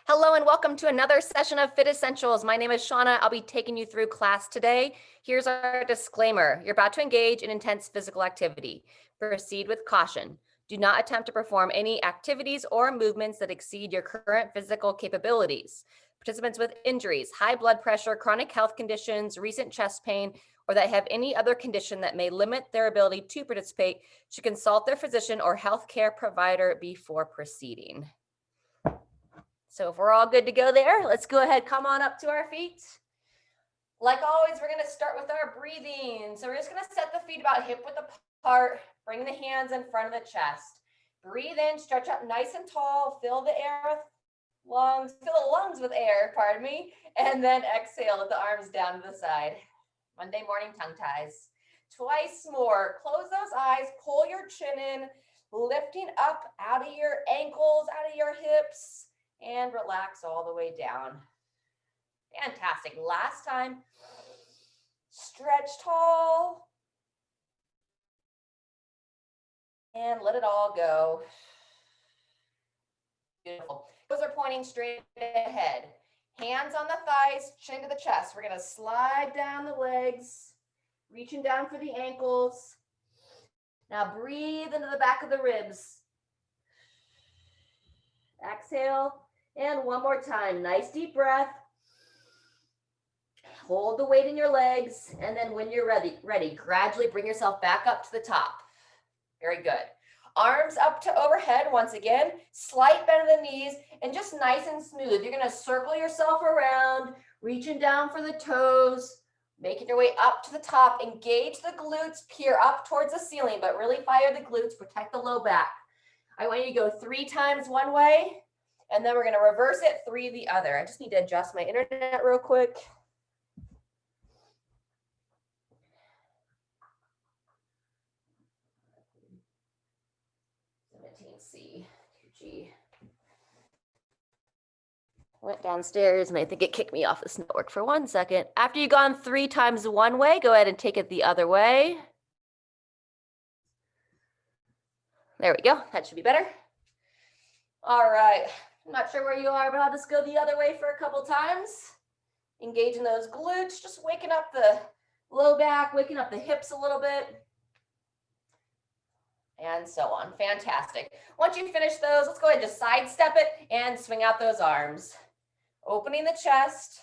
Hello and welcome to another session of FitEssentials. My name is Shauna. I'll be taking you through class today. Here's our disclaimer. You're about to engage in intense physical activity. Proceed with caution. Do not attempt to perform any activities or movements that exceed your current physical capabilities. Participants with injuries, high blood pressure, chronic health conditions, recent chest pain, or that have any other condition that may limit their ability to participate should consult their physician or healthcare provider before proceeding. So if we're all good to go there, let's go ahead, come on up to our feet. Like always, we're gonna start with our breathing. So we're just gonna set the feet about hip width apart, bring the hands in front of the chest. Breathe in, stretch up nice and tall, fill the air with lungs, fill the lungs with air, pardon me, and then exhale with the arms down to the side. Monday morning tongue ties. Twice more, close those eyes, pull your chin in, lifting up out of your ankles, out of your hips, and relax all the way down. Fantastic. Last time. Stretch tall. And let it all go. Beautiful. Toes are pointing straight ahead. Hands on the thighs, chin to the chest. We're going to slide down the legs, reaching down for the ankles. Now breathe into the back of the ribs. Exhale. And one more time, nice deep breath. Hold the weight in your legs. And then when you're ready, gradually bring yourself back up to the top. Very good. Arms up to overhead once again, slight bend of the knees, and just nice and smooth. You're gonna circle yourself around, reaching down for the toes, making your way up to the top. Engage the glutes, peer up towards the ceiling, but really fire the glutes, protect the low back. I want you to go 3 times one way, and then we're going to reverse it 3 the other. I just need to adjust my internet real quick. C, G. Went downstairs and I think it kicked me off this network for 1 second. After you've gone 3 times one way, go ahead and take it the other way. There we go. That should be better. All right. I'm not sure where you are, but I'll just go the other way for a couple times. Engaging those glutes, just waking up the low back, waking up the hips a little bit. And so on. Fantastic. Once you finish those, let's go ahead and just sidestep it and swing out those arms. Opening the chest.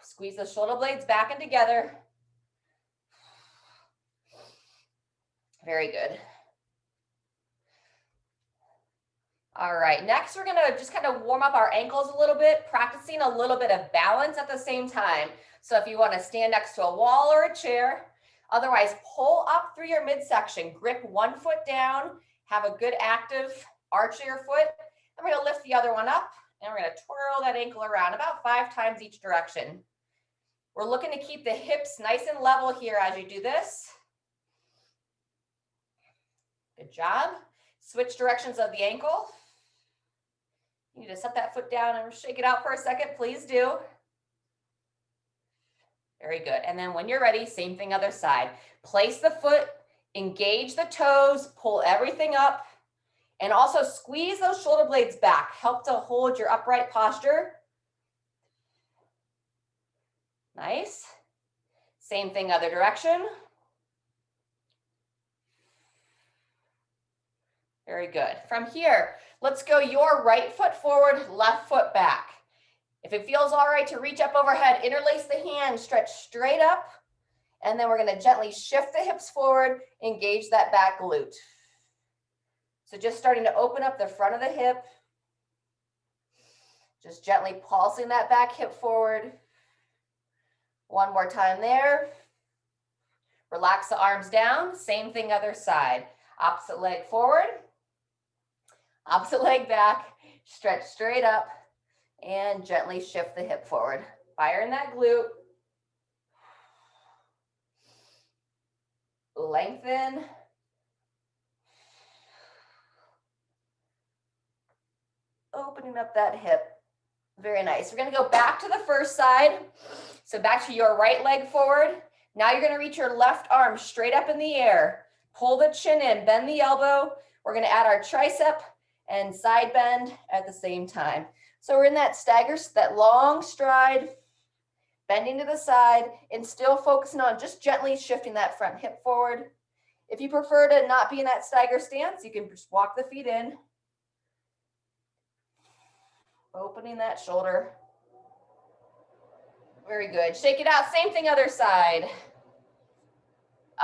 Squeeze the shoulder blades back and together. Very good. All right, next we're gonna just kind of warm up our ankles a little bit, practicing a little bit of balance at the same time. So if you wanna stand next to a wall or a chair, otherwise pull up through your midsection, grip one foot down, have a good active arch of your foot. And we're gonna lift the other one up and we're gonna twirl that ankle around about 5 times each direction. We're looking to keep the hips nice and level here as you do this. Good job. Switch directions of the ankle. You need to set that foot down and shake it out for a second, please do. Very good. And then when you're ready, same thing other side. Place the foot, engage the toes, pull everything up, and also squeeze those shoulder blades back. Help to hold your upright posture. Nice. Same thing other direction. Very good. From here, let's go your right foot forward, left foot back. If it feels all right to reach up overhead, interlace the hands, stretch straight up, and then we're going to gently shift the hips forward, engage that back glute. So just starting to open up the front of the hip, just gently pulsing that back hip forward. One more time there. Relax the arms down, same thing other side. Opposite leg forward. Opposite leg back, stretch straight up, and gently shift the hip forward. Fire in that glute. Lengthen. Opening up that hip. Very nice. We're going to go back to the first side. So back to your right leg forward. Now you're going to reach your left arm straight up in the air. Pull the chin in, bend the elbow. We're going to add our tricep and side bend at the same time. So we're in that stagger, that long stride, bending to the side, and still focusing on just gently shifting that front hip forward. If you prefer to not be in that stagger stance, you can just walk the feet in, opening that shoulder. Very good. Shake it out. Same thing, other side.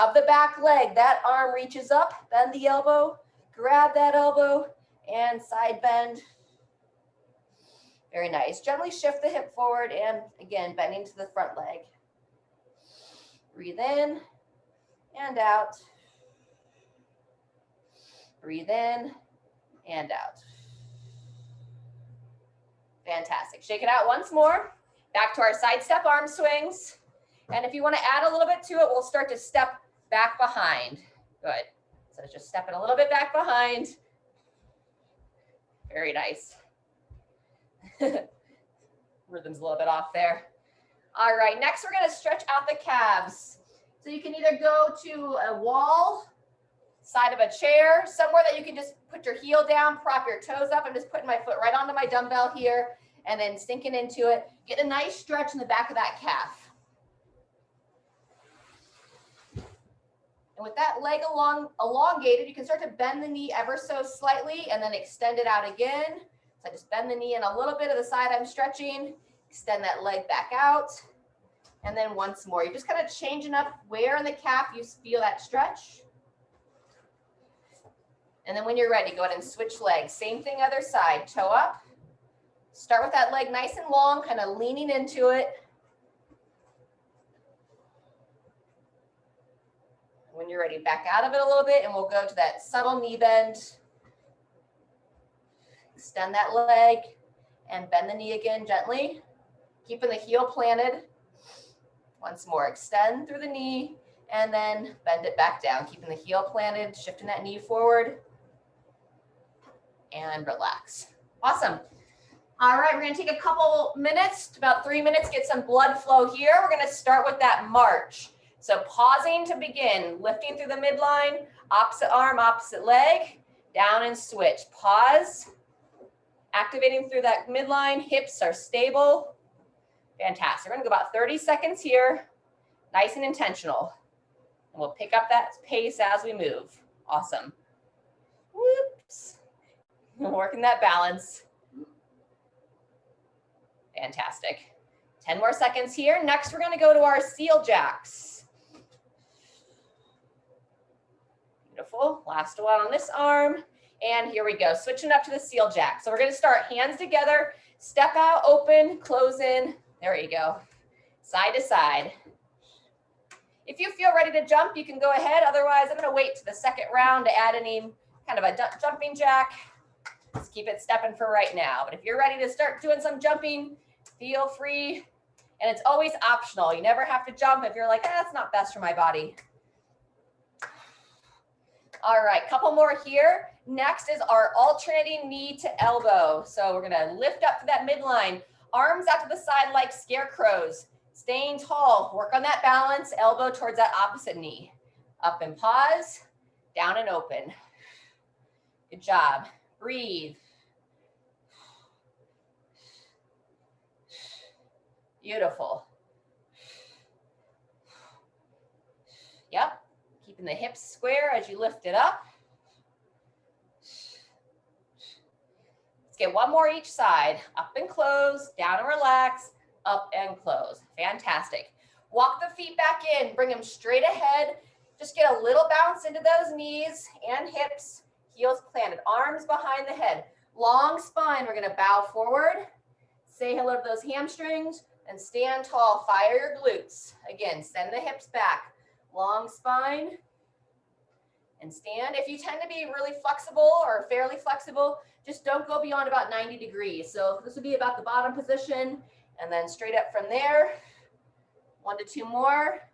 Of the back leg, that arm reaches up, bend the elbow, grab that elbow, and side bend. Very nice. Gently shift the hip forward and again, bending to the front leg. Breathe in and out. Breathe in and out. Fantastic. Shake it out once more. Back to our side step arm swings. And if you want to add a little bit to it, we'll start to step back behind. Good. So just stepping a little bit back behind. Very nice. Rhythm's a little bit off there. All right, next we're going to stretch out the calves. So you can either go to a wall, side of a chair, somewhere that you can just put your heel down, prop your toes up. I'm just putting my foot right onto my dumbbell here and then sinking into it. Get a nice stretch in the back of that calf. And with that leg elongated, you can start to bend the knee ever so slightly and then extend it out again. So I just bend the knee in a little bit of the side I'm stretching, extend that leg back out, and then once more. You're just kind of changing up where in the calf you feel that stretch. And then when you're ready, go ahead and switch legs. Same thing, other side, toe up. Start with that leg nice and long, kind of leaning into it. When you're ready, back out of it a little bit, and we'll go to that subtle knee bend. Extend that leg and bend the knee again gently, keeping the heel planted. Once more, extend through the knee and then bend it back down, keeping the heel planted, shifting that knee forward and relax. Awesome. All right, we're gonna take a couple minutes, about 3 minutes, get some blood flow here. We're gonna start with that march. So pausing to begin, lifting through the midline, opposite arm, opposite leg, down and switch. Pause, activating through that midline, hips are stable. Fantastic. We're gonna go about 30 seconds here, nice and intentional. And we'll pick up that pace as we move. Awesome. Whoops. Working that balance. Fantastic. 10 more seconds here. Next, we're gonna go to our seal jacks. Beautiful. Last one on this arm. And here we go. Switching up to the seal jack. So we're going to start hands together, step out, open, close in. There you go. Side to side. If you feel ready to jump, you can go ahead. Otherwise, I'm going to wait to the second round to add any kind of a jumping jack. Let's keep it stepping for right now. But if you're ready to start doing some jumping, feel free. And it's always optional. You never have to jump if you're like, that's not best for my body. All right, couple more here. Next is our alternating knee to elbow. So we're gonna lift up to that midline, arms out to the side like scarecrows, staying tall, work on that balance, elbow towards that opposite knee. Up and pause, down and open. Good job, breathe. Beautiful. Yep. Keeping the hips square as you lift it up. Let's get one more each side. Up and close, down and relax, up and close. Fantastic. Walk the feet back in, bring them straight ahead. Just get a little bounce into those knees and hips, heels planted, arms behind the head. Long spine, we're gonna bow forward. Say hello to those hamstrings and stand tall, fire your glutes. Again, send the hips back. Long spine and stand. If you tend to be really flexible or fairly flexible, just don't go beyond about 90 degrees. So this would be about the bottom position and then straight up from there. 1 to 2 more.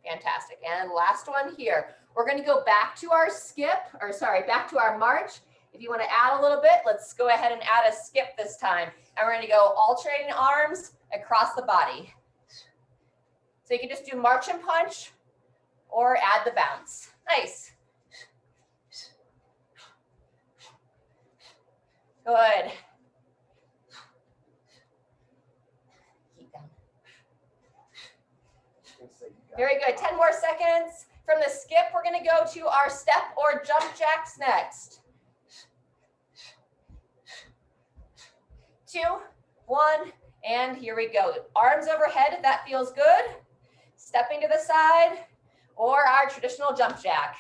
Fantastic. And last one here. We're going to go back to our back to our march. If you want to add a little bit, let's go ahead and add a skip this time. And we're going to go alternating arms across the body. So you can just do march and punch or add the bounce. Nice. Good. Keep down. Very good. 10 more seconds. From the skip, we're going to go to our step or jump jacks next. 2, 1, and here we go. Arms overhead if that feels good. Stepping to the side or our traditional jump jack.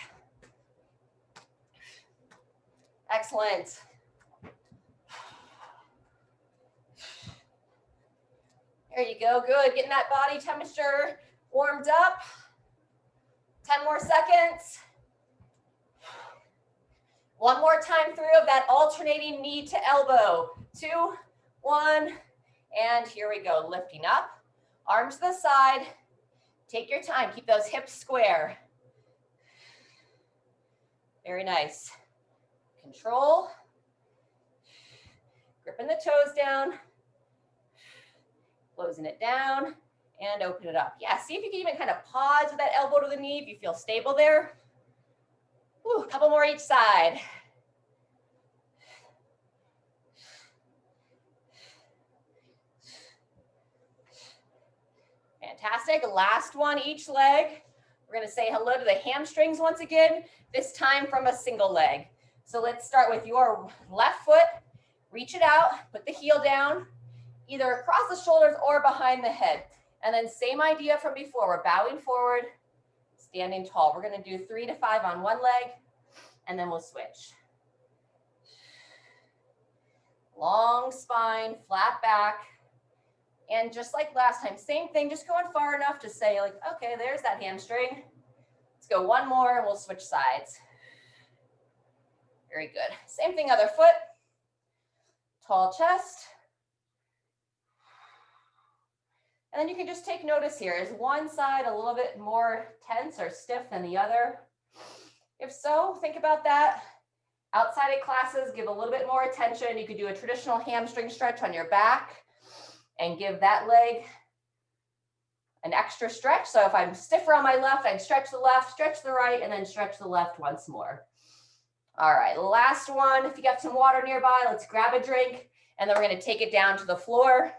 Excellent. There you go. Good. Getting that body temperature warmed up. 10 more seconds. One more time through of that alternating knee to elbow. 2, 1, and here we go. Lifting up, arms to the side. Take your time. Keep those hips square. Very nice. Control. Gripping the toes down. Closing it down and open it up. Yeah, see if you can even kind of pause with that elbow to the knee if you feel stable there. Ooh, a couple more each side. Fantastic. Last one each leg. We're going to say hello to the hamstrings once again, this time from a single leg. So let's start with your left foot. Reach it out, put the heel down, either across the shoulders or behind the head. And then same idea from before. We're bowing forward, standing tall. We're going to do 3 to 5 on one leg, and then we'll switch. Long spine, flat back. And just like last time, same thing, just going far enough to say like, okay, there's that hamstring. Let's go one more and we'll switch sides. Very good. Same thing, other foot. Tall chest. And then you can just take notice here. Is one side a little bit more tense or stiff than the other? If so, think about that. Outside of classes, give a little bit more attention. You could do a traditional hamstring stretch on your back and give that leg an extra stretch. So if I'm stiffer on my left, I'd stretch the left, stretch the right, and then stretch the left once more. All right, last one. If you got some water nearby, let's grab a drink, and then we're going to take it down to the floor.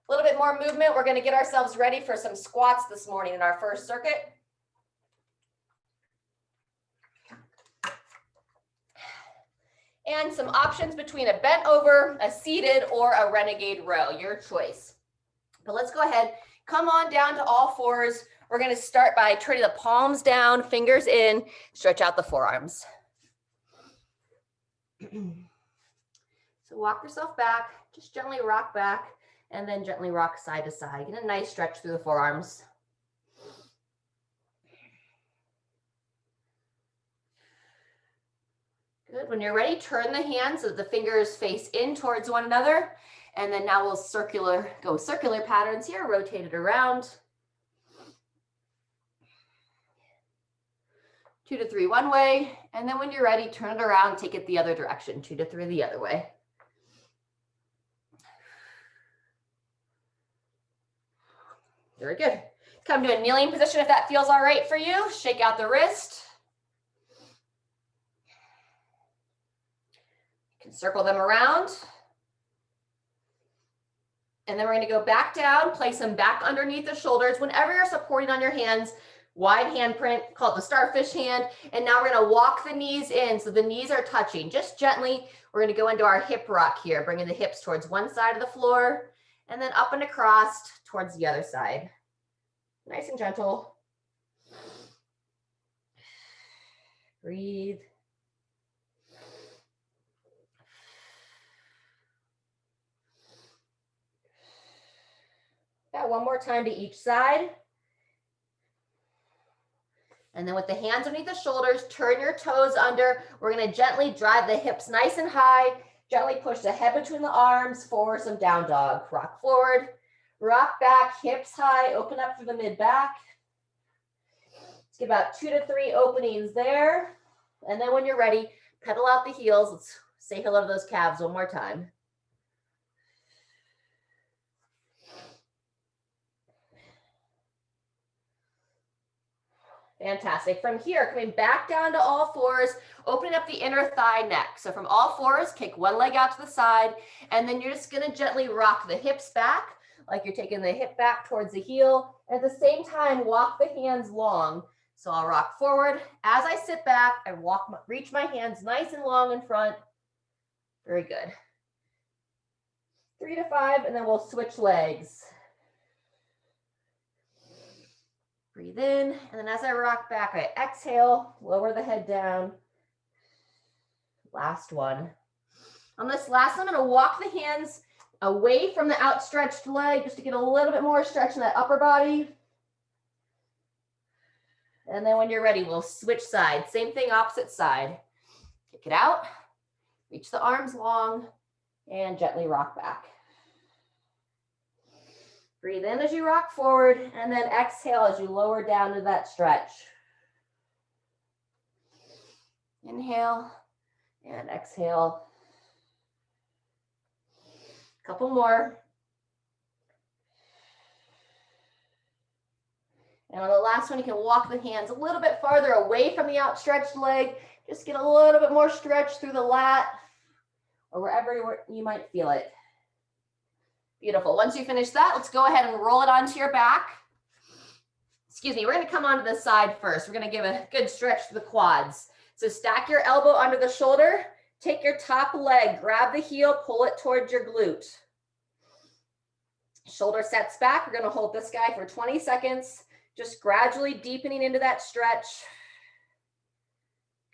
A little bit more movement. We're going to get ourselves ready for some squats this morning in our first circuit. And some options between a bent over, a seated, or a renegade row, your choice. But let's go ahead, come on down to all fours. We're going to start by turning the palms down, fingers in, stretch out the forearms. So walk yourself back, just gently rock back, and then gently rock side to side. Get a nice stretch through the forearms. Good. When you're ready, turn the hands so that the fingers face in towards one another. And then now we'll go circular patterns here, rotate it around. 2 to 3 one way. And then when you're ready, turn it around, take it the other direction. 2 to 3 the other way. Very good. Come to a kneeling position if that feels all right for you. Shake out the wrist. You can circle them around. And then we're going to go back down, place them back underneath the shoulders. Whenever you're supporting on your hands, wide handprint, call it the starfish hand. And now we're going to walk the knees in so the knees are touching. Just gently, we're going to go into our hip rock here, bringing the hips towards one side of the floor and then up and across towards the other side. Nice and gentle. Breathe. That one more time to each side. And then with the hands underneath the shoulders, turn your toes under. We're going to gently drive the hips nice and high. Gently push the head between the arms for some down dog. Rock forward, rock back, hips high, open up through the mid back. Let's get about 2 to 3 openings there. And then when you're ready, pedal out the heels. Let's say hello to those calves one more time. Fantastic. From here, coming back down to all fours, opening up the inner thigh neck. So from all fours, kick one leg out to the side, and then you're just going to gently rock the hips back, like you're taking the hip back towards the heel. And at the same time, walk the hands long. So I'll rock forward. As I sit back, I reach my hands nice and long in front. Very good. 3 to 5, and then we'll switch legs. Breathe in, and then as I rock back, I exhale, lower the head down. Last one. On this last one, I'm going to walk the hands away from the outstretched leg just to get a little bit more stretch in that upper body. And then when you're ready, we'll switch sides. Same thing, opposite side. Kick it out, reach the arms long, and gently rock back. Breathe in as you rock forward, and then exhale as you lower down to that stretch. Inhale and exhale. Couple more. And on the last one, you can walk the hands a little bit farther away from the outstretched leg. Just get a little bit more stretch through the lat or wherever you might feel it. Beautiful. Once you finish that, let's go ahead and roll it onto your back. Excuse me, we're going to come onto the side first. We're going to give a good stretch to the quads. So stack your elbow under the shoulder, take your top leg, grab the heel, pull it towards your glute. Shoulder sets back. We're going to hold this guy for 20 seconds, just gradually deepening into that stretch.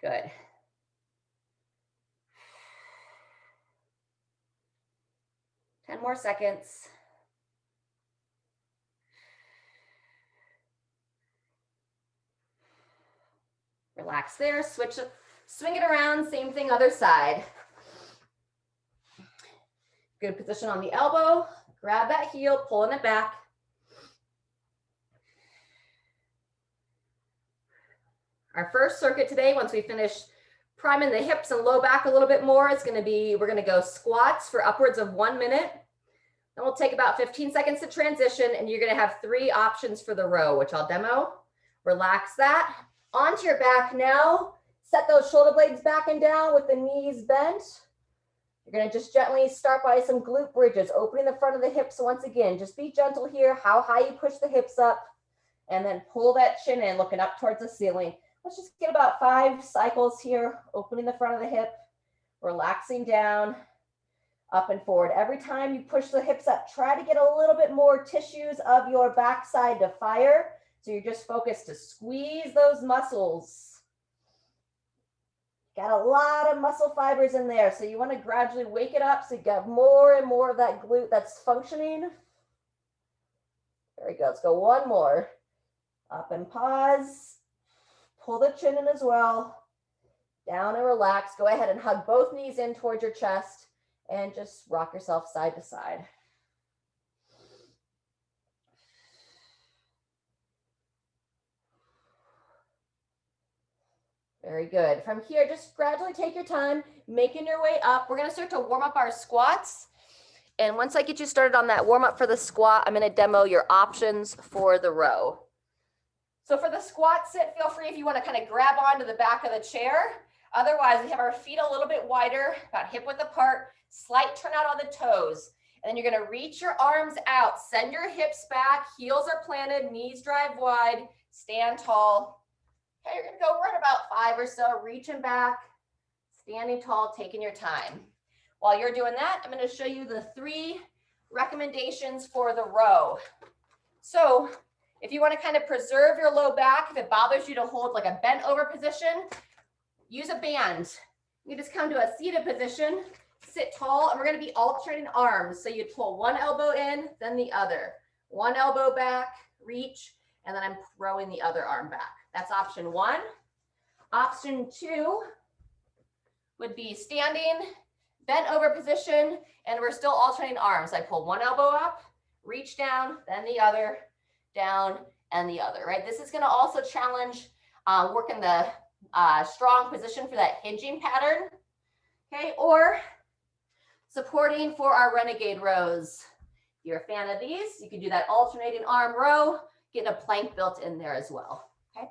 Good. Ten more seconds. Relax there, swing it around, same thing, other side. Good position on the elbow, grab that heel, pulling it back. Our first circuit today, once we finish priming the hips and low back a little bit more, it's gonna be, we're gonna go squats for upwards of 1 minute. Then we'll take about 15 seconds to transition, and you're gonna have 3 options for the row, which I'll demo. Relax that. Onto your back now. Set those shoulder blades back and down with the knees bent. You're gonna just gently start by some glute bridges, opening the front of the hips once again. Just be gentle here, how high you push the hips up, and then pull that chin in, looking up towards the ceiling. Let's just get about 5 cycles here, opening the front of the hip, relaxing down, up and forward. Every time you push the hips up, try to get a little bit more tissues of your backside to fire. So you're just focused to squeeze those muscles. Got a lot of muscle fibers in there. So you want to gradually wake it up so you got more and more of that glute that's functioning. Very good. Let's go one more. Up and pause. Pull the chin in as well. Down and relax. Go ahead and hug both knees in towards your chest and just rock yourself side to side. Very good. From here, just gradually take your time, making your way up. We're going to start to warm up our squats. And once I get you started on that warm up for the squat, I'm going to demo your options for the row. So for the squat sit, feel free if you want to kind of grab onto the back of the chair. Otherwise, we have our feet a little bit wider, about hip width apart, slight turn out on the toes. And then you're going to reach your arms out, send your hips back, heels are planted, knees drive wide, stand tall. Okay, you're going to go right about 5 or so, reaching back, standing tall, taking your time. While you're doing that, I'm going to show you the 3 recommendations for the row. So if you want to kind of preserve your low back, if it bothers you to hold like a bent over position, use a band. You just come to a seated position, sit tall, and we're going to be alternating arms. So you'd pull one elbow in, then the other. One elbow back, reach, and then I'm throwing the other arm back. That's option 1. Option 2 would be standing, bent over position, and we're still alternating arms. I pull one elbow up, reach down, then the other, down, and the other, right? This is going to also challenge working the strong position for that hinging pattern, okay? Or supporting for our Renegade rows. If you're a fan of these, you can do that alternating arm row, getting a plank built in there as well, okay?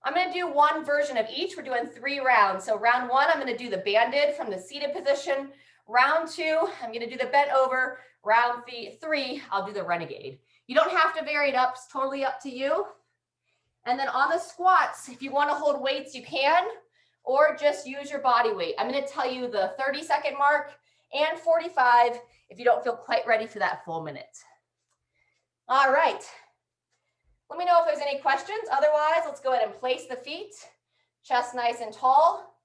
I'm going to do one version of each. We're doing 3 rounds. So round 1, I'm going to do the banded from the seated position. Round 2, I'm going to do the bent over. Round 3, I'll do the renegade. You don't have to vary it up. It's totally up to you. And then on the squats, if you want to hold weights, you can, or just use your body weight. I'm going to tell you the 30-second mark and 45 if you don't feel quite ready for that full minute. All right. Let me know if there's any questions. Otherwise, let's go ahead and place the feet, chest nice and tall,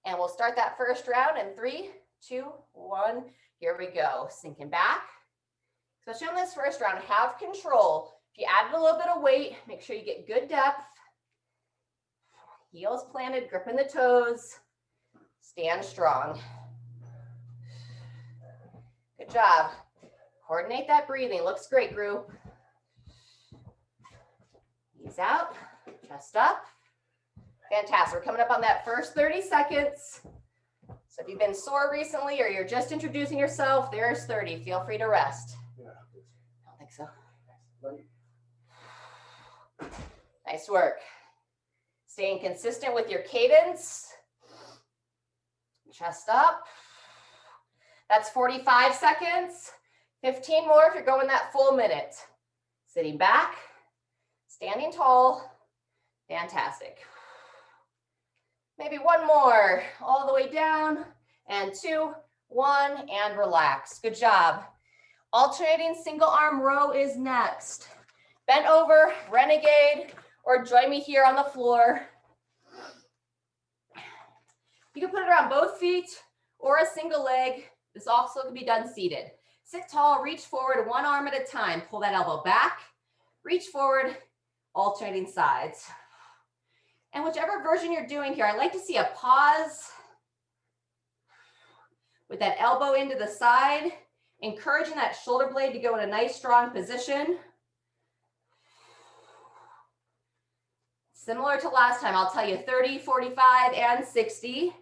and we'll start that first round in 3, 2, 1. Here we go. Sinking back. Especially on this first round, have control. If you add a little bit of weight, make sure you get good depth. Heels planted, gripping the toes. Stand strong. Good job. Coordinate that breathing. Looks great, group. Knees out, chest up. Fantastic. We're coming up on that first 30 seconds. So if you've been sore recently or you're just introducing yourself, there's 30. Feel free to rest. I don't think so. Nice work. Staying consistent with your cadence. Chest up. That's 45 seconds. 15 more if you're going that full minute. Sitting back. Standing tall. Fantastic. Maybe one more. All the way down. And 2, 1, and relax. Good job. Alternating single arm row is next. Bent over, renegade, or join me here on the floor. You can put it around both feet or a single leg. This also can be done seated. Sit tall, reach forward, one arm at a time. Pull that elbow back, reach forward, alternating sides. And whichever version you're doing here, I like to see a pause with that elbow into the side, encouraging that shoulder blade to go in a nice strong position. Similar to last time, I'll tell you 30, 45, and 60.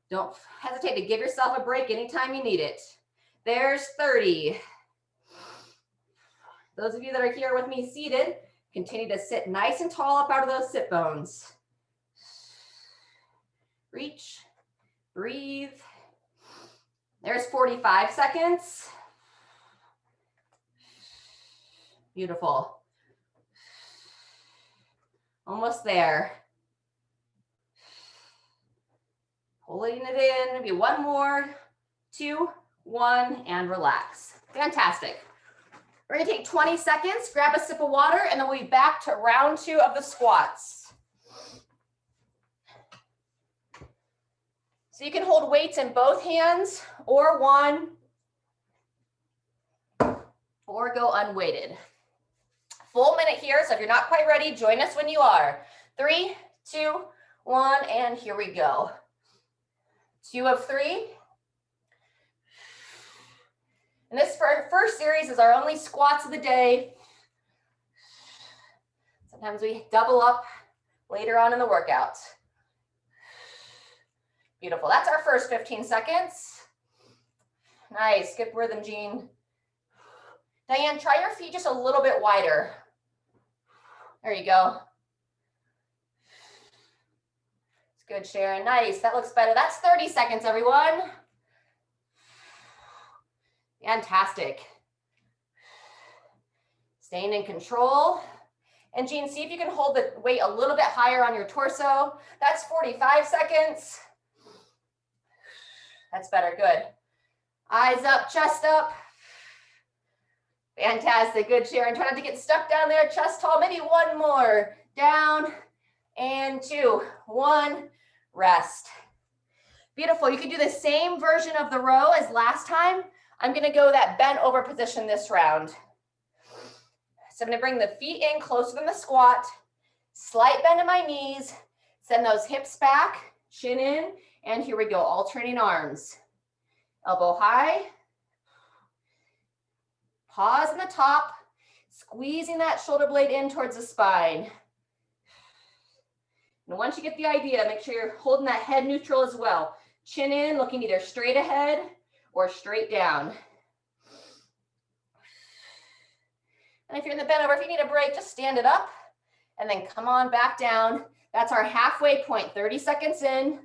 Don't hesitate to give yourself a break anytime you need it. There's 30. Those of you that are here with me seated, continue to sit nice and tall up out of those sit bones. Reach, breathe. There's 45 seconds. Beautiful. Almost there. Pulling it in, maybe one more, 2, 1, and relax. Fantastic. We're gonna take 20 seconds, grab a sip of water, and then we'll be back to round 2 of the squats. So you can hold weights in both hands or one, or go unweighted. Full minute here, so if you're not quite ready, join us when you are. 3, 2, 1, and here we go. 2 of 3. And this first series is our only squats of the day. Sometimes we double up later on in the workout. Beautiful. That's our first 15 seconds. Nice. Good rhythm, Jean. Diane, try your feet just a little bit wider. There you go. It's good, Sharon. Nice. That looks better. That's 30 seconds, everyone. Fantastic. Staying in control. And Jean, see if you can hold the weight a little bit higher on your torso. That's 45 seconds. That's better. Good. Eyes up, chest up. Fantastic. Good, Sharon. Try not to get stuck down there. Chest tall. Maybe one more. Down and 2, 1. Rest. Beautiful. You can do the same version of the row as last time. I'm going to go that bent over position this round. So I'm going to bring the feet in closer than the squat. Slight bend in my knees. Send those hips back. Chin in. And here we go. Alternating arms. Elbow high. Pause in the top. Squeezing that shoulder blade in towards the spine. And once you get the idea, make sure you're holding that head neutral as well. Chin in, looking either straight ahead or straight down. And if you're in the bent over, if you need a break, just stand it up and then come on back down. That's our halfway point, 30 seconds in.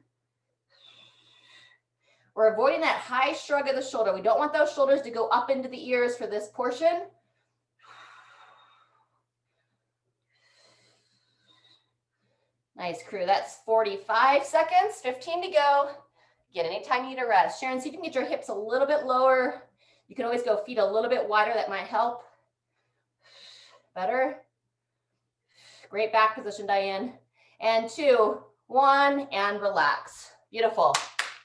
We're avoiding that high shrug of the shoulder. We don't want those shoulders to go up into the ears for this portion. Nice, crew. That's 45 seconds, 15 to go. Get anytime you need a rest. Sharon, see if you can get your hips a little bit lower. You can always go feet a little bit wider. That might help. Better. Great back position, Diane. And 2, 1, and relax. Beautiful.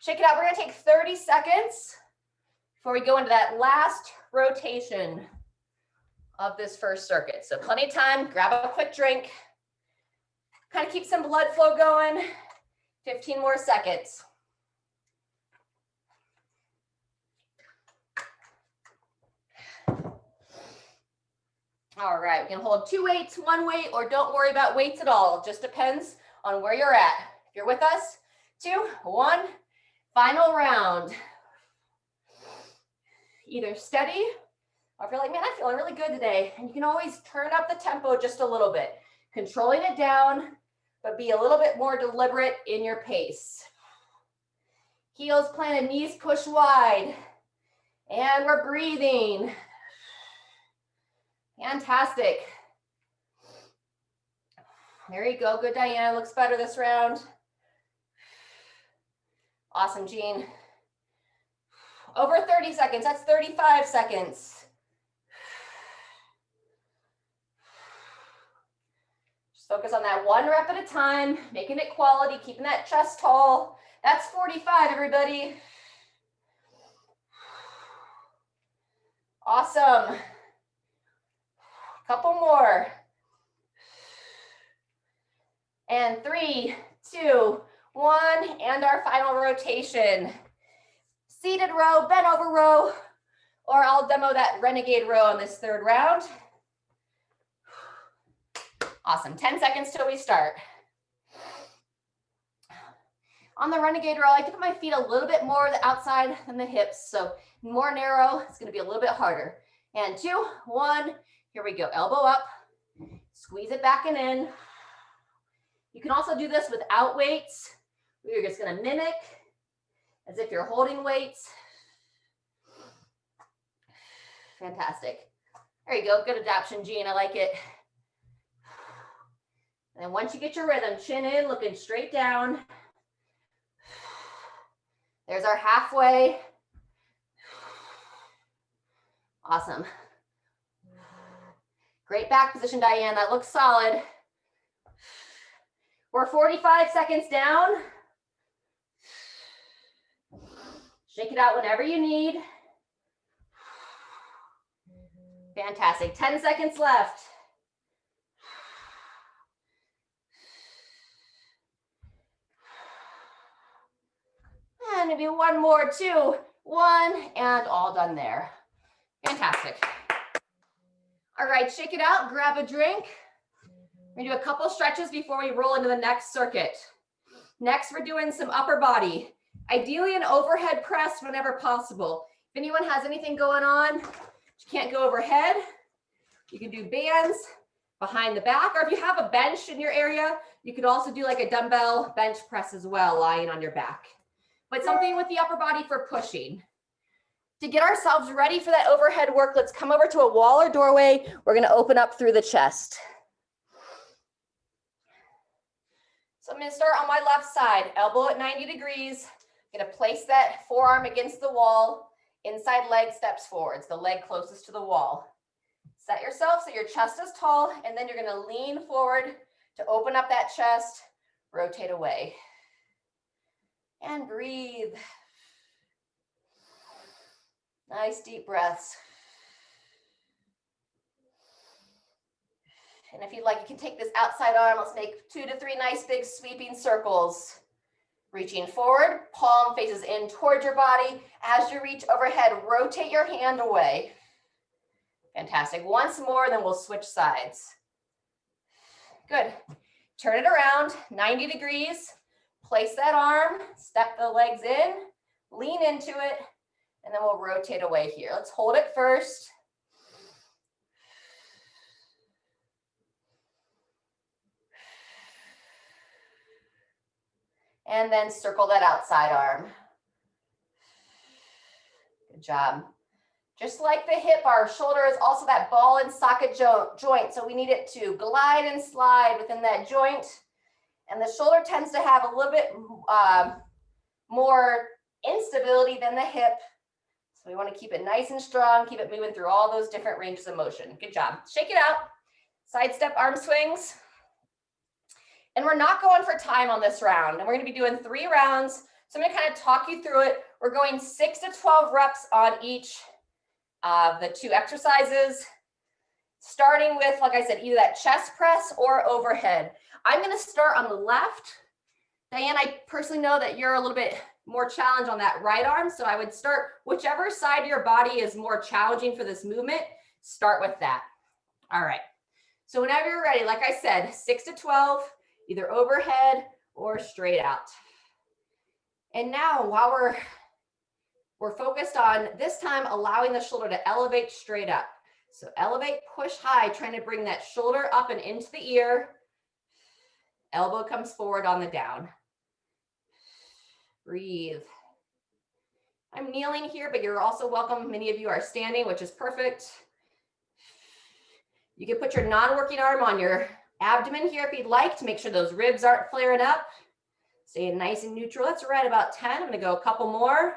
Shake it out. We're going to take 30 seconds before we go into that last rotation of this first circuit. So plenty of time. Grab a quick drink. Kind of keep some blood flow going. 15 more seconds. All right, we can hold 2 weights, 1 weight, or don't worry about weights at all. It just depends on where you're at. If you're with us, 2, 1, final round. Either steady, or if you're like, man, I'm feeling really good today, and you can always turn up the tempo just a little bit, controlling it down, but be a little bit more deliberate in your pace. Heels planted, knees push wide, and we're breathing. Fantastic. There you go. Good, Diana. Looks better this round. Awesome, Jean. Over 30 seconds. That's 35 seconds. Just focus on that 1 rep at a time, making it quality, keeping that chest tall. That's 45, everybody. Awesome. Couple more. And 3, 2, 1, and our final rotation. Seated row, bent over row, or I'll demo that Renegade Row on this 3rd round. Awesome, 10 seconds till we start. On the Renegade Row, I like to put my feet a little bit more the outside than the hips, so more narrow, it's gonna be a little bit harder. And 2, 1, here we go, elbow up, squeeze it back and in. You can also do this without weights. You're just gonna mimic as if you're holding weights. Fantastic. There you go, good adaptation, Jean, I like it. And then once you get your rhythm, chin in, looking straight down. There's our halfway. Awesome. Great back position, Diane. That looks solid. We're 45 seconds down. Shake it out whenever you need. Fantastic. 10 seconds left. And maybe 1 more, 2, 1, and all done there. Fantastic. All right, shake it out, grab a drink. We're gonna do a couple stretches before we roll into the next circuit. Next, we're doing some upper body. Ideally an overhead press whenever possible. If anyone has anything going on, you can't go overhead, you can do bands behind the back, or if you have a bench in your area, you could also do like a dumbbell bench press as well, lying on your back. But something with the upper body for pushing. To get ourselves ready for that overhead work, let's come over to a wall or doorway. We're gonna open up through the chest. So I'm gonna start on my left side, elbow at 90 degrees. I'm gonna place that forearm against the wall, inside leg steps forwards, the leg closest to the wall. Set yourself so your chest is tall, and then you're gonna lean forward to open up that chest, rotate away. And breathe. Nice deep breaths. And if you'd like, you can take this outside arm. Let's make 2 to 3 nice big sweeping circles. Reaching forward, palm faces in towards your body. As you reach overhead, rotate your hand away. Fantastic. Once more, then we'll switch sides. Good. Turn it around, 90 degrees. Place that arm, step the legs in, lean into it, and then we'll rotate away here. Let's hold it first. And then circle that outside arm. Good job. Just like the hip, our shoulder is also that ball and socket joint. So we need it to glide and slide within that joint. And the shoulder tends to have a little bit more instability than the hip. So we want to keep it nice and strong, keep it moving through all those different ranges of motion. Good job. Shake it out. Side step arm swings. And we're not going for time on this round. And we're going to be doing 3 rounds. So I'm going to kind of talk you through it. We're going 6 to 12 reps on each of the 2 exercises, starting with, like I said, either that chest press or overhead. I'm going to start on the left. Diane, I personally know that you're a little bit more challenged on that right arm. So I would start whichever side of your body is more challenging for this movement, start with that. All right. So whenever you're ready, like I said, 6 to 12, either overhead or straight out. And now while we're focused on this time allowing the shoulder to elevate straight up. So elevate, push high, trying to bring that shoulder up and into the ear. Elbow comes forward on the down. Breathe. I'm kneeling here, but you're also welcome. Many of you are standing, which is perfect. You can put your non-working arm on your abdomen here if you'd like to make sure those ribs aren't flaring up. Stay nice and neutral. That's right, about 10. I'm going to go a couple more.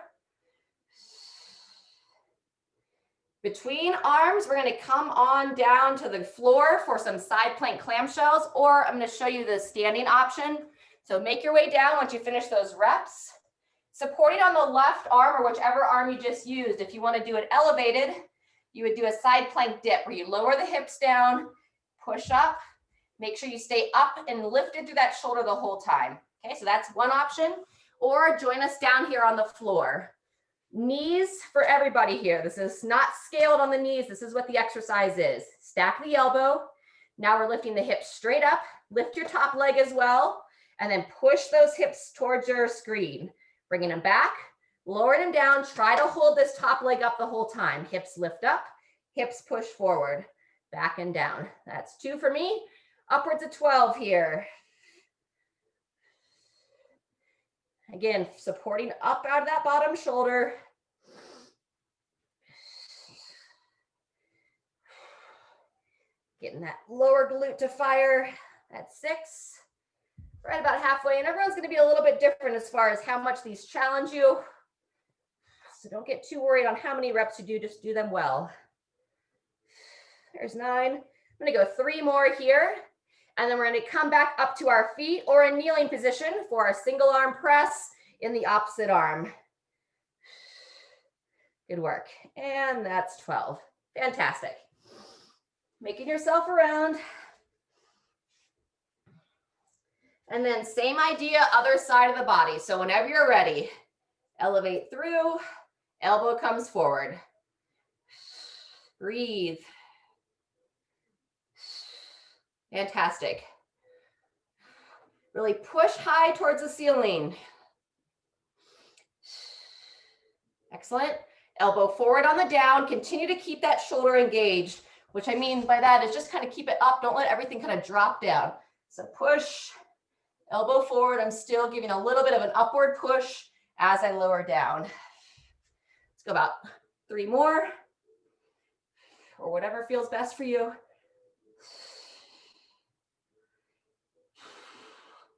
Between arms, we're going to come on down to the floor for some side plank clamshells, or I'm going to show you the standing option. So make your way down once you finish those reps. Supporting on the left arm or whichever arm you just used. If you want to do it elevated, you would do a side plank dip where you lower the hips down, push up, make sure you stay up and lifted through that shoulder the whole time. Okay, so that's one option. Or join us down here on the floor. Knees for everybody here. This is not scaled on the knees. This is what the exercise is. Stack the elbow. Now we're lifting the hips straight up. Lift your top leg as well. And then push those hips towards your screen. Bringing them back, lowering them down. Try to hold this top leg up the whole time. Hips lift up, hips push forward, back and down. That's 2 for me. Upwards of 12 here. Again, supporting up out of that bottom shoulder. Getting that lower glute to fire. That's 6. Right about halfway, and everyone's going to be a little bit different as far as how much these challenge you. So don't get too worried on how many reps you do, just do them well. There's 9. I'm going to go 3 more here, and then we're going to come back up to our feet or a kneeling position for our single arm press in the opposite arm. Good work. And that's 12. Fantastic. Making yourself around. And then same idea, other side of the body. So whenever you're ready, elevate through, elbow comes forward. Breathe. Fantastic. Really push high towards the ceiling. Excellent. Elbow forward on the down. Continue to keep that shoulder engaged, which I mean by that is just kind of keep it up. Don't let everything kind of drop down. So push. Elbow forward, I'm still giving a little bit of an upward push as I lower down. Let's go about 3 more, or whatever feels best for you.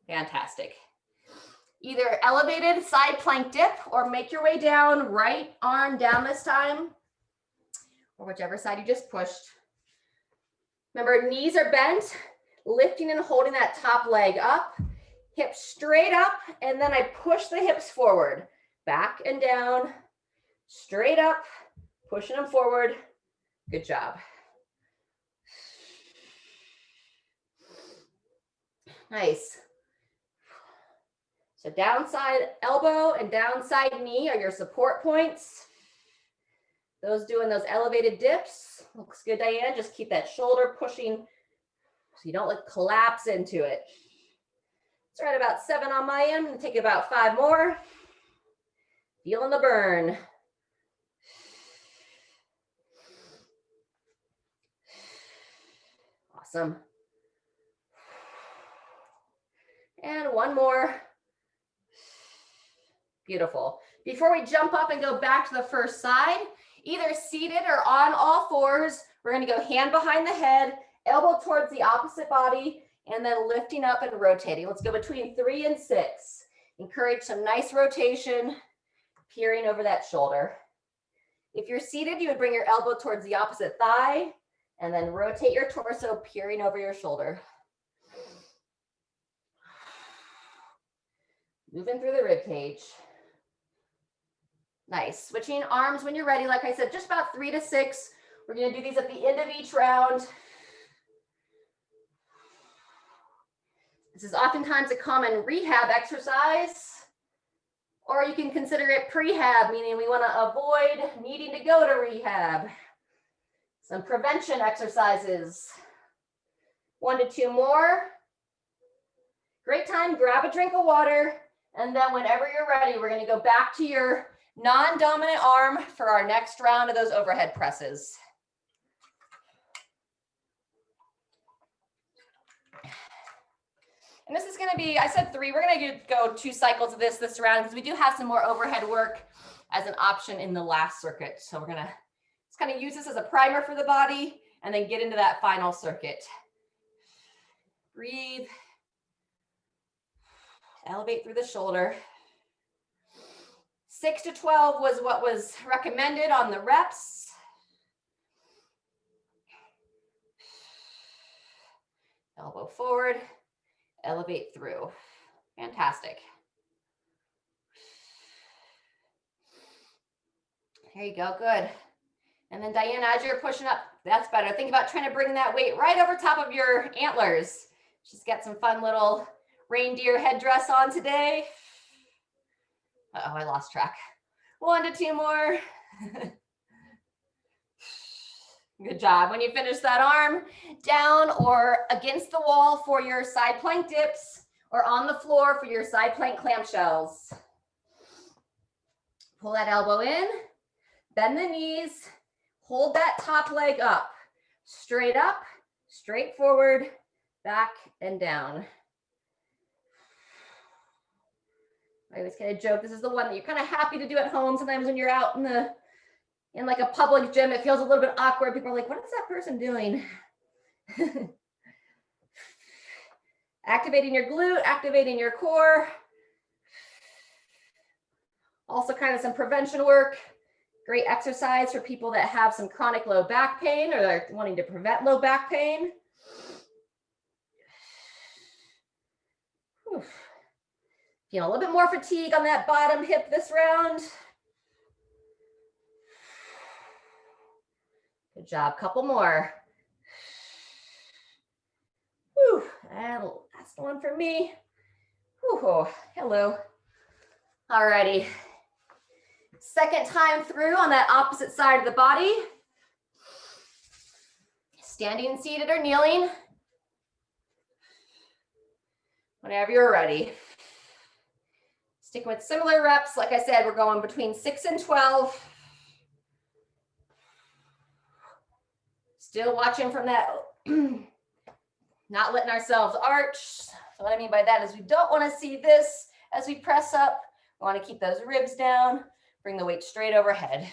Fantastic. Either elevated side plank dip or make your way down, right arm down this time, or whichever side you just pushed. Remember, knees are bent, lifting and holding that top leg up. Hips straight up, and then I push the hips forward, back and down, straight up, pushing them forward. Good job. Nice. So downside elbow and downside knee are your support points. Those doing those elevated dips. Looks good, Diane. Just keep that shoulder pushing so you don't collapse into it. It's right about 7 on my end. Take about 5 more. Feeling the burn. Awesome. And 1 more. Beautiful. Before we jump up and go back to the first side, either seated or on all fours, we're going to go hand behind the head, elbow towards the opposite body, and then lifting up and rotating. Let's go between 3 and 6. Encourage some nice rotation, peering over that shoulder. If you're seated, you would bring your elbow towards the opposite thigh, and then rotate your torso, peering over your shoulder. Moving through the rib cage. Nice. Switching arms when you're ready. Like I said, just about 3 to 6. We're going to do these at the end of each round. This is oftentimes a common rehab exercise, or you can consider it prehab, meaning we want to avoid needing to go to rehab. Some prevention exercises. 1 to 2 more. Great time, grab a drink of water, and then whenever you're ready, we're going to go back to your non-dominant arm for our next round of those overhead presses. And this is going to be, I said 3, we're going to go 2 cycles of this round because we do have some more overhead work as an option in the last circuit. So we're going to just kind of use this as a primer for the body and then get into that final circuit. Breathe. Elevate through the shoulder. 6 to 12 was what was recommended on the reps. Elbow forward, elevate through. Fantastic. There you go, good. And then Diane, as you're pushing up, that's better. Think about trying to bring that weight right over top of your antlers. Just get some fun little reindeer headdress on today. Uh-oh, I lost track. 1 to 2 more. Good job. When you finish that arm, down or against the wall for your side plank dips, or on the floor for your side plank clamshells. Pull that elbow in, bend the knees, hold that top leg up, straight forward, back and down. I always kind of joke, this is the one that you're kind of happy to do at home. Sometimes when you're out in like a public gym, it feels a little bit awkward. People are like, what is that person doing? Activating your glute, activating your core. Also kind of some prevention work. Great exercise for people that have some chronic low back pain or they're wanting to prevent low back pain. Whew. Feeling a little bit more fatigue on that bottom hip this round. Good job, couple more. Whew. And last one for me. Whew. Hello. All righty. Second time through on that opposite side of the body. Standing, seated, or kneeling. Whenever you're ready. Sticking with similar reps. Like I said, we're going between 6 and 12. Still watching from that, not letting ourselves arch. So what I mean by that is we don't want to see this as we press up. We want to keep those ribs down. Bring the weight straight overhead.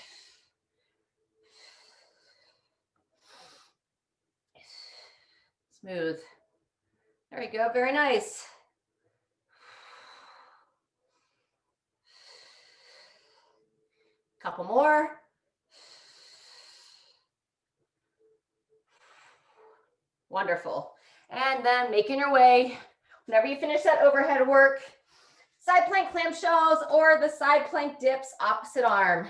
Smooth. There we go. Very nice. Couple more. Wonderful. And then making your way, whenever you finish that overhead work, side plank clamshells or the side plank dips, opposite arm.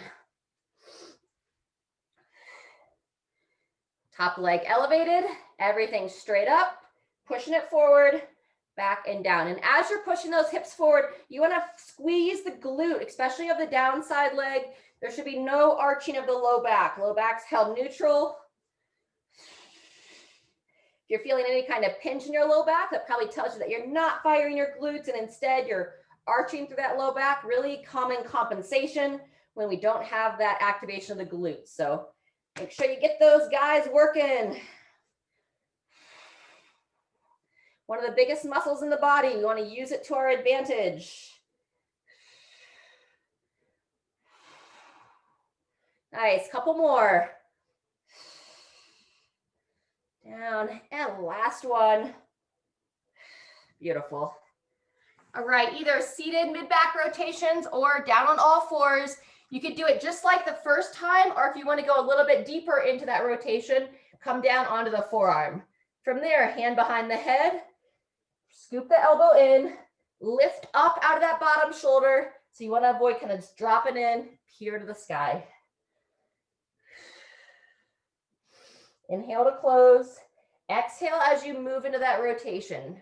Top leg elevated, everything straight up, pushing it forward, back and down. And as you're pushing those hips forward, you want to squeeze the glute, especially of the downside leg. There should be no arching of the low back. Low back's held neutral. If you're feeling any kind of pinch in your low back, that probably tells you that you're not firing your glutes and instead you're arching through that low back. Really common compensation when we don't have that activation of the glutes. So make sure you get those guys working. One of the biggest muscles in the body. We want to use it to our advantage. Nice, couple more. Down, and last one. Beautiful. All right, either seated mid-back rotations or down on all fours. You could do it just like the first time, or if you want to go a little bit deeper into that rotation, come down onto the forearm. From there, hand behind the head, scoop the elbow in, lift up out of that bottom shoulder. So you want to avoid kind of just dropping in, peer to the sky. Inhale to close. Exhale as you move into that rotation.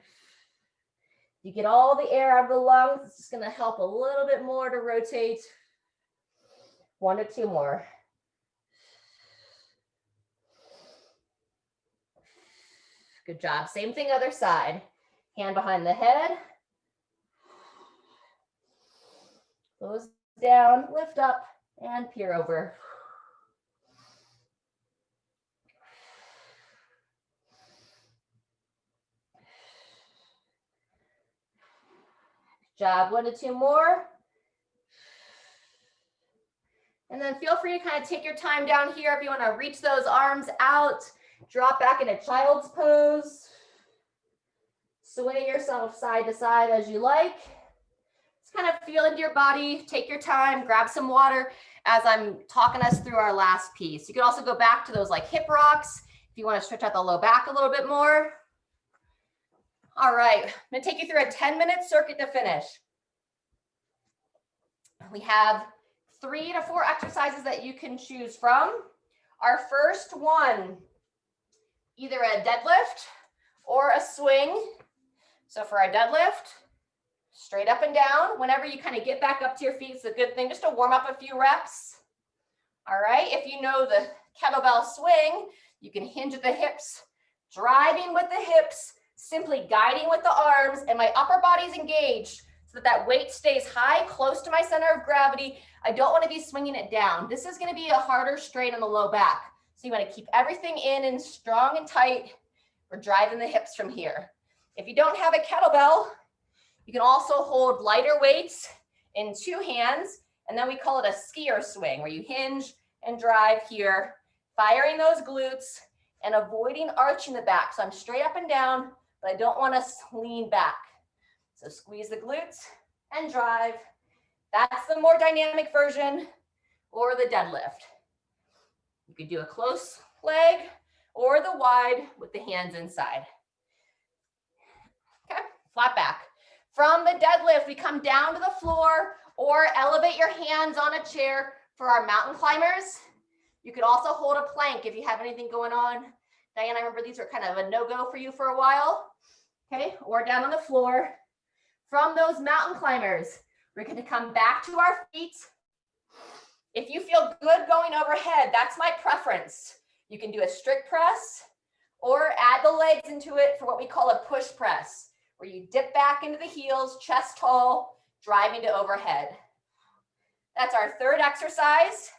You get all the air out of the lungs. It's just going to help a little bit more to rotate. 1 to 2 more. Good job. Same thing other side. Hand behind the head. Close down, lift up, and peer over. Good job. 1 to 2 more. And then feel free to kind of take your time down here if you want to reach those arms out. Drop back into child's pose. Sway yourself side to side as you like. Just kind of feel into your body. Take your time. Grab some water as I'm talking us through our last piece. You can also go back to those like hip rocks if you want to stretch out the low back a little bit more. All right, I'm going to take you through a 10-minute circuit to finish. We have 3 to 4 exercises that you can choose from. Our first one, either a deadlift or a swing. So for our deadlift, straight up and down. Whenever you kind of get back up to your feet, it's a good thing just to warm up a few reps. All right, if you know the kettlebell swing, you can hinge at the hips, driving with the hips, simply guiding with the arms, and my upper body's engaged so that that weight stays high, close to my center of gravity. I don't want to be swinging it down. This is going to be a harder strain on the low back. So you want to keep everything in and strong and tight. We're driving the hips from here. If you don't have a kettlebell, you can also hold lighter weights in 2 hands, and then we call it a skier swing, where you hinge and drive here, firing those glutes and avoiding arching the back. So I'm straight up and down, but I don't want to lean back. So squeeze the glutes and drive. That's the more dynamic version, or the deadlift. You could do a close leg or the wide with the hands inside. Okay, flat back. From the deadlift, we come down to the floor or elevate your hands on a chair for our mountain climbers. You could also hold a plank if you have anything going on. Diane, I remember these were kind of a no-go for you for a while. Okay, or down on the floor. From those mountain climbers, we're going to come back to our feet. If you feel good going overhead, that's my preference. You can do a strict press or add the legs into it for what we call a push press, where you dip back into the heels, chest tall, driving to overhead. That's our third exercise.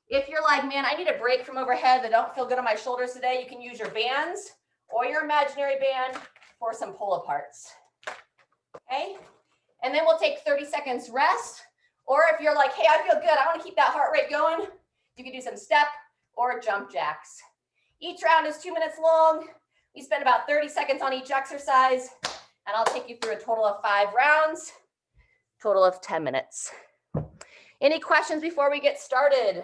If you're like, man, I need a break from overhead, I don't feel good on my shoulders today, you can use your bands or your imaginary band for some pull-aparts. Okay, and then we'll take 30 seconds rest. Or if you're like, hey, I feel good, I want to keep that heart rate going, you can do some step or jump jacks. Each round is 2 minutes long. We spend about 30 seconds on each exercise, and I'll take you through a total of 5 rounds, total of 10 minutes. Any questions before we get started?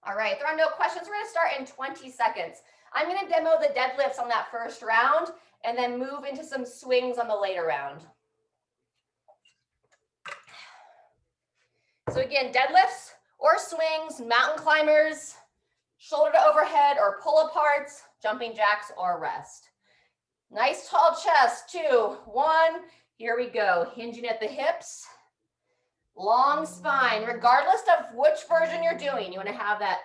All right, if there are no questions, we're going to start in 20 seconds. I'm going to demo the deadlifts on that first round and then move into some swings on the later round. So again, deadlifts or swings, mountain climbers, shoulder to overhead or pull aparts, jumping jacks or rest. Nice tall chest, 2, 1, here we go. Hinging at the hips, long spine, regardless of which version you're doing. You want to have that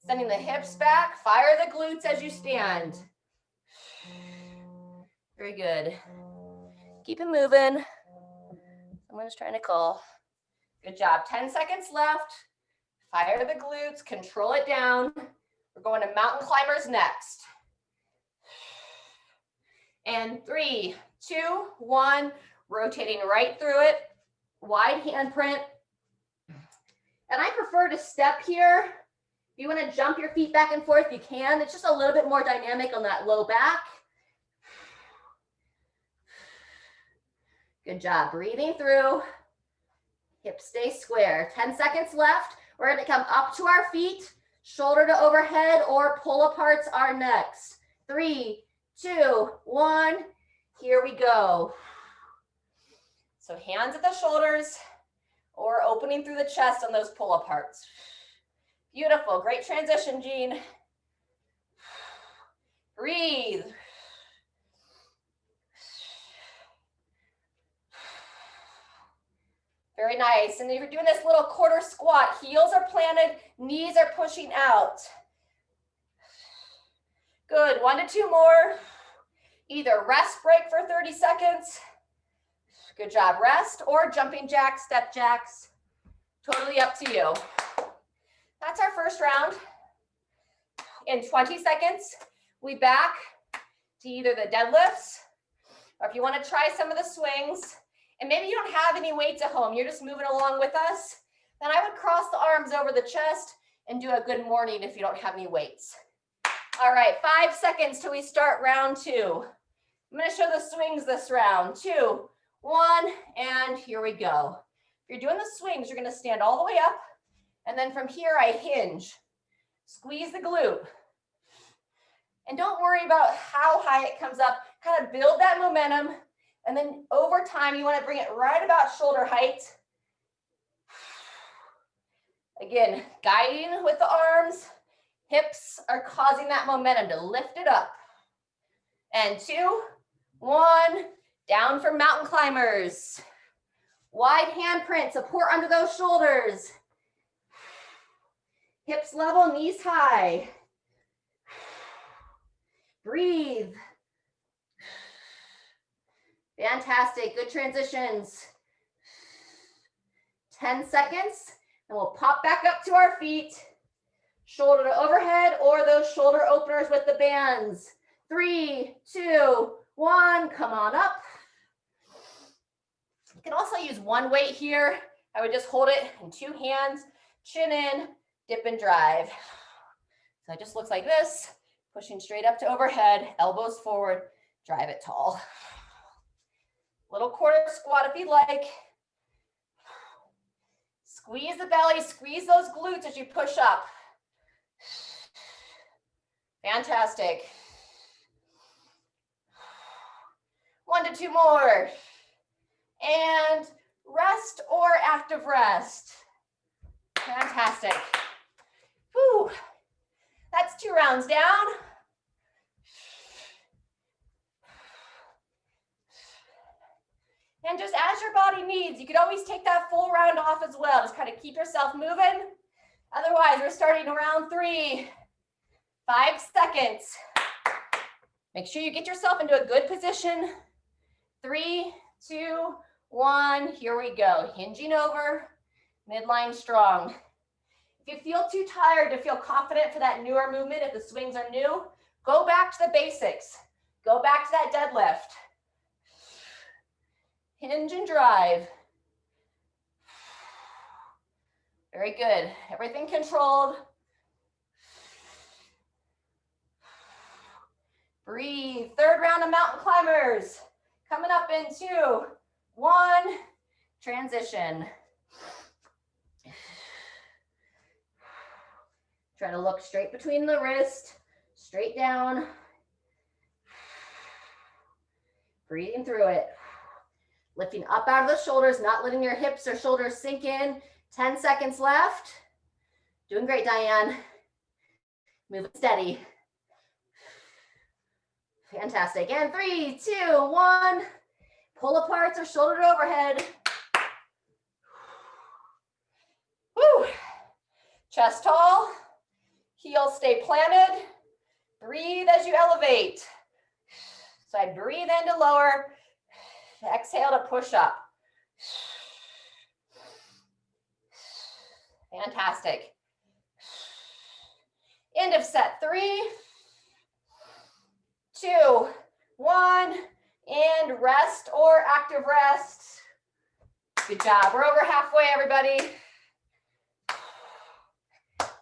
sending the hips back, fire the glutes as you stand. Very good. Keep it moving. Someone's trying to call. Good job. 10 seconds left. Fire the glutes, control it down. We're going to mountain climbers next. And 3, 2, 1, rotating right through it. wide handprint. And I prefer to step here. If you want to jump your feet back and forth, you can. It's just a little bit more dynamic on that low back. Good job. Breathing through. Hips stay square. 10 seconds left. We're going to come up to our feet, shoulder to overhead, or pull aparts are next. 3, 2, 1. Here we go. So hands at the shoulders or opening through the chest on those pull aparts. Beautiful. Great transition, Jean. Breathe. Very nice. And if you're doing this little quarter squat, heels are planted, knees are pushing out. Good. 1 to 2 more. Either rest break for 30 seconds. Good job. Rest or jumping jacks, step jacks. Totally up to you. That's our first round. In 20 seconds, we back to either the deadlifts, or if you want to try some of the swings, and maybe you don't have any weights at home, you're just moving along with us, then I would cross the arms over the chest and do a good morning if you don't have any weights. All right, 5 seconds till we start round 2. I'm going to show the swings this round. 2, 1, and here we go. If you're doing the swings, you're going to stand all the way up, and then from here I hinge. Squeeze the glute. And don't worry about how high it comes up. Kind of build that momentum. And then over time, you want to bring it right about shoulder height. Again, guiding with the arms. Hips are causing that momentum to lift it up. And 2, 1, down for mountain climbers. Wide handprint, support under those shoulders. Hips level, knees high. Breathe. Fantastic, good transitions. 10 seconds, and we'll pop back up to our feet. Shoulder to overhead or those shoulder openers with the bands. 3, 2, 1, come on up. You can also use one weight here. I would just hold it in 2 hands, chin in, dip and drive. So it just looks like this, pushing straight up to overhead, elbows forward, drive it tall. Little quarter squat if you like. Squeeze the belly, squeeze those glutes as you push up. Fantastic. 1 to 2 more. And rest or active rest. Fantastic. Whew. That's 2 rounds down. And just as your body needs, you could always take that full round off as well. Just kind of keep yourself moving. Otherwise, we're starting round 3. 5 seconds. Make sure you get yourself into a good position. 3, 2, 1. Here we go. Hinging over, midline strong. If you feel too tired to feel confident for that newer movement, if the swings are new, go back to the basics. Go back to that deadlift. Hinge and drive. Very good. Everything controlled. Breathe. 3rd round of mountain climbers. Coming up in 2, 1. Transition. Try to look straight between the wrist, straight down. Breathing through it. Lifting up out of the shoulders, not letting your hips or shoulders sink in. 10 seconds left. Doing great, Diane. Moving steady. Fantastic. And 3, 2, 1. Pull aparts or shoulder to overhead. Woo. Chest tall. Heels stay planted. Breathe as you elevate. So I breathe in to lower. Exhale to push up. Fantastic. End of set 3, 2, 1, and rest or active rest. Good job. We're over halfway, everybody.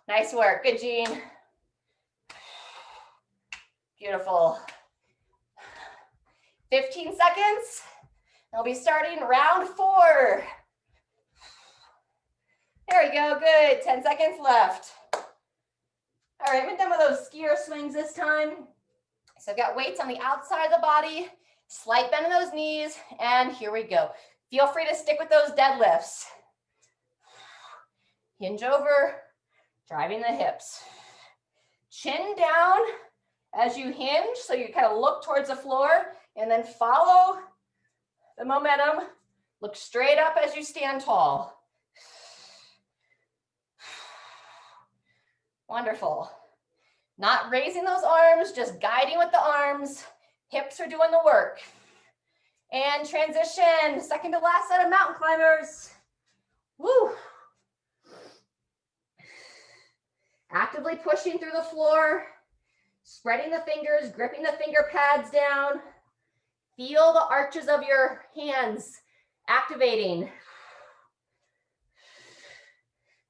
Nice work. Good, Jean. Beautiful. 15 seconds. We'll be starting round 4. There we go. Good. 10 seconds left. All right, I'm done with those skier swings this time. So I've got weights on the outside of the body, slight bend in those knees, and here we go. Feel free to stick with those deadlifts. Hinge over, driving the hips. Chin down as you hinge, so you kind of look towards the floor, and then follow the momentum. Look straight up as you stand tall. Wonderful. Not raising those arms, just guiding with the arms. Hips are doing the work. And transition, second to last set of mountain climbers. Woo. Actively pushing through the floor, spreading the fingers, gripping the finger pads down. Feel the arches of your hands activating.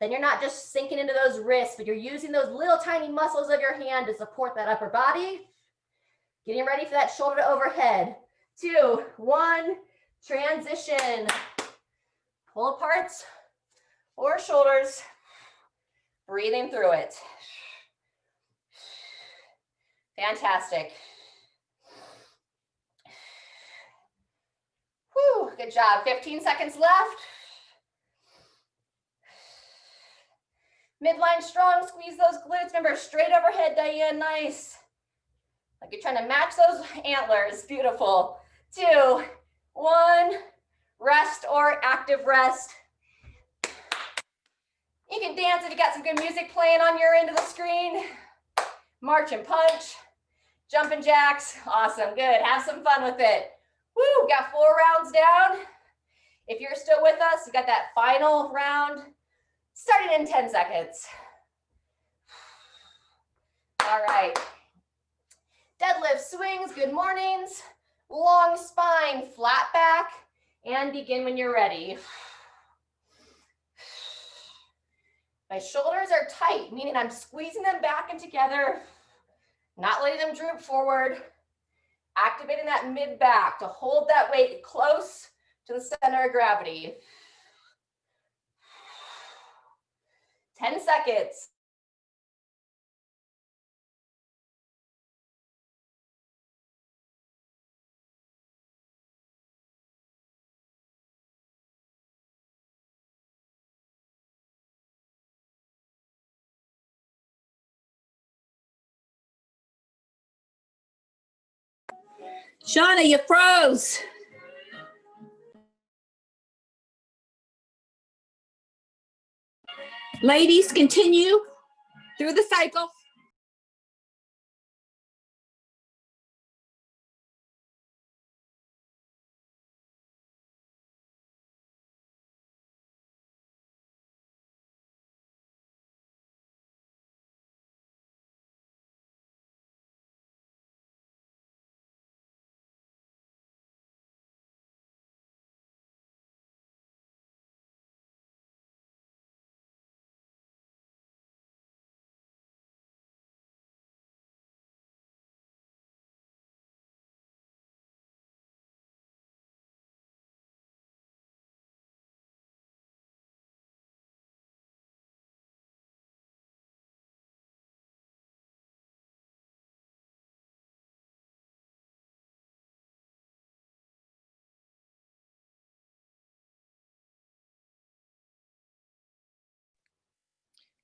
Then you're not just sinking into those wrists, but you're using those little tiny muscles of your hand to support that upper body. Getting ready for that shoulder to overhead. 2, 1, transition. Pull apart or shoulders. Breathing through it. Fantastic. Whew, good job. 15 seconds left. Midline strong, squeeze those glutes. Remember, straight overhead, Diane, nice. Like you're trying to match those antlers, beautiful. 2, 1, rest or active rest. You can dance if you got some good music playing on your end of the screen. March and punch, jumping jacks, awesome, good. Have some fun with it. Woo, got 4 rounds down. If you're still with us, you got that final round. Starting in 10 seconds. All right. Deadlift swings, good mornings. Long spine, flat back, and begin when you're ready. My shoulders are tight, meaning I'm squeezing them back and together, not letting them droop forward. Activating that mid back to hold that weight close to the center of gravity. 10 seconds. Shauna, you froze. Ladies, continue through the cycle.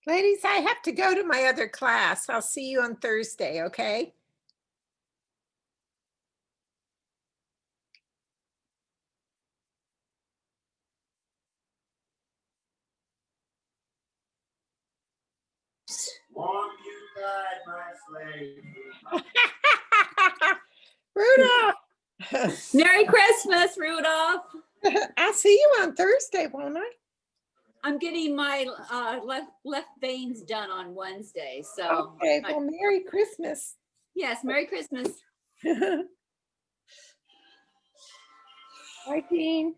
Ladies, I have to go to my other class. I'll see you on Thursday, okay? Long you died, my slave. Rudolph! Merry Christmas, Rudolph. I'll see you on Thursday, won't I? I'm getting my left veins done on Wednesday. So Okay, well, Merry Christmas. yes, Merry Christmas. Bye, Dean.